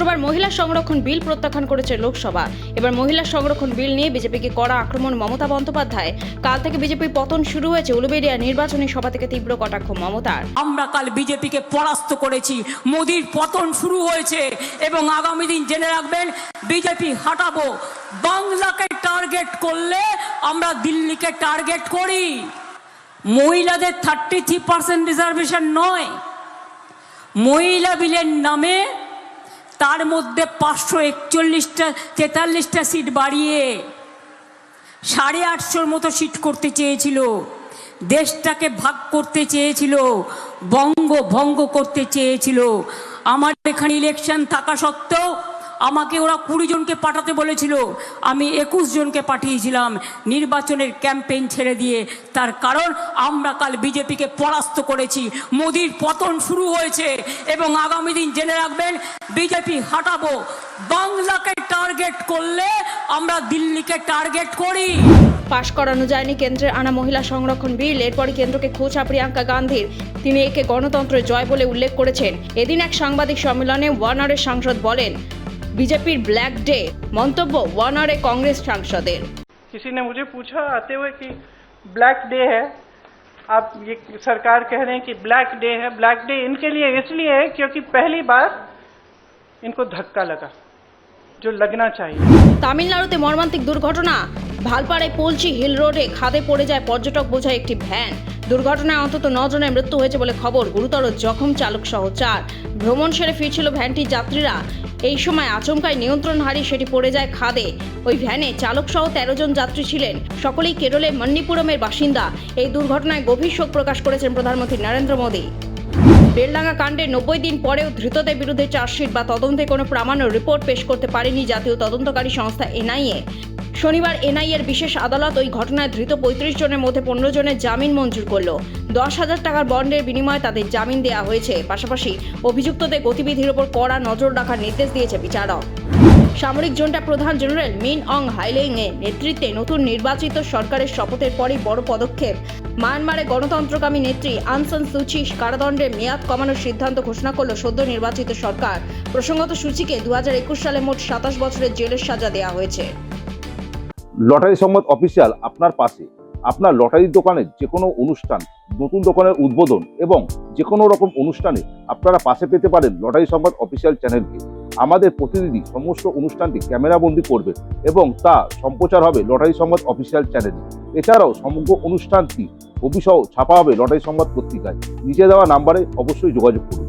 বুধবার মহিলা সংরক্ষণ বিল প্রত্যাখ্যান করেছে লোকসভা। এবার মহিলা সংরক্ষণ বিল নিয়ে বিজেপিকে কড়া আক্রমণ মমতা বন্দ্যোপাধ্যায়। কাল থেকে বিজেপির পতন শুরু হয়েছে, উলুবেড়িয়া নির্বাচনী সভা থেকে তীব্র কটাক্ষ মমতার। আমরা কাল বিজেপিকে পরাস্ত করেছি, মোদির পতন শুরু হয়েছে এবং আগামী দিন জেনে রাখবেন বিজেপি হাঁটাবো। বাংলাকে টার্গেট করলে আমরা দিল্লিকে টার্গেট করি। মহিলাদের 33% রিজার্ভেশন নয়, মহিলা বিলের নামে তার মধ্যে 541টা সিট বাড়িয়ে 850 মতো সিট করতে চেয়েছিল। দেশটাকে ভাগ করতে চেয়েছিল, ভঙ্গ করতে চেয়েছিল। আমার এখানে ইলেকশন থাকা সত্ত্বেও আমাকে ওরা 20 জনকে পাঠাতে বলেছিল, আমি 21 জনকে পাঠিয়েছিলাম নির্বাচনের ক্যাম্পেইন ছেড়ে দিয়ে। তার কারণ আমরা কাল বিজেপিকে পরাস্ত করেছি, মোদির পতন শুরু হয়েছে এবং আগামী দিন জেনে রাখবেন বিজেপি হাঁটাবো। বাংলাকে টার্গেট করলে আমরা দিল্লিকে টার্গেট করি। পাশ করানো যায়নি কেন্দ্রের আনা মহিলা সংরক্ষণ বিল। এরপরই কেন্দ্রকে খোঁচা প্রিয়াঙ্কা গান্ধীর। তিনি একে গণতন্ত্রের জয় বলে উল্লেখ করেছেন। এদিন এক সাংবাদিক সম্মেলনে ওয়ানারের সাংসদ বলেন बीजेपी ब्लैक डे। मंतव्य वानरे कांग्रेस सांसदेर। किसी ने मुझे पूछा आते हुए कि ब्लैक डे है, आप ये सरकार कह रहे हैं कि ब्लैक डे है। ब्लैक डे इनके लिए इसलिए है क्योंकि पहली बार इनको धक्का लगा जो लगना चाहिए। তামিলনাড়ুতে মর্মান্তিক দুর্ঘটনা। ভালপাড়ায় পলচি হিল রোডে খাদে পড়ে যায় পর্যটক বোঝাই একটি ভ্যান। দুর্ঘটনায় অন্তত 9 জনের মৃত্যু হয়েছে বলে খবর। গুরুতর জখম চালক সহ 4। ভ্রমণ সেরে ফিরছিল ভ্যানটির যাত্রীরা। এই সময় আচমকায় নিয়ন্ত্রণ হারিয়ে সেটি পড়ে যায় খাদে। ওই ভ্যানে চালক সহ 13 জন যাত্রী ছিলেন। সকলেই কেরলের মন্নিপুরমের বাসিন্দা। এই দুর্ঘটনায় গভীর শোক প্রকাশ করেছেন প্রধানমন্ত্রী নরেন্দ্র মোদী। বেলডাঙ্গা কাণ্ডে 90 দিন পরেও ধৃতদের বিরুদ্ধে চার্জশিট বা তদন্তে কোনো প্রামাণ্য রিপোর্ট পেশ করতে পারেনি জাতীয় তদন্তকারী সংস্থা এনআইএ। শনিবার এনআইএর বিশেষ আদালত ওই ঘটনায় ধৃত 35 জনের মধ্যে 15 জনের জামিন মঞ্জুর করল। 10,000 টাকার বন্ডের বিনিময়ে তাদের জামিন দেওয়া হয়েছে। পাশাপাশি অভিযুক্তদের গতিবিধির ওপর কড়া নজর রাখার নির্দেশ দিয়েছে বিচারক। সামরিক জোনটা প্রধান জেনারেল মিন অং হাইলেইং এর নেতৃত্বে নতুন নির্বাচিত সরকারের শপথের পরই বড় পদক্ষেপ। মায়ানমারে গণতন্ত্রকামী নেত্রী আং সান সুচি কারাদণ্ডের মেয়াদ কমানোর সিদ্ধান্ত ঘোষণা করল সদ্য নির্বাচিত সরকার। প্রসঙ্গত সুচিকে 2021 সালে মোট 27 বছরের জেলের সাজা দেওয়া হয়েছে। লটারি সংবাদ অফিসিয়াল আপনার পাশে। আপনার লটারির দোকানের যে কোনো অনুষ্ঠান, নতুন দোকানের উদ্বোধন এবং যে কোনো রকম অনুষ্ঠানে আপনারা পাশে পেতে পারেন লটারি সংবাদ অফিসিয়াল চ্যানেলকে। আমাদের প্রতিনিধি সমস্ত অনুষ্ঠানটি ক্যামেরাবন্দি করবে এবং তা সম্প্রচার হবে লটারি সংবাদ অফিসিয়াল চ্যানেলে। এছাড়াও সমগ্র অনুষ্ঠানটি ছবিসহ ছাপা হবে লটারি সংবাদ পত্রিকায়। নিচে দেওয়া নাম্বারে অবশ্যই যোগাযোগ করুন।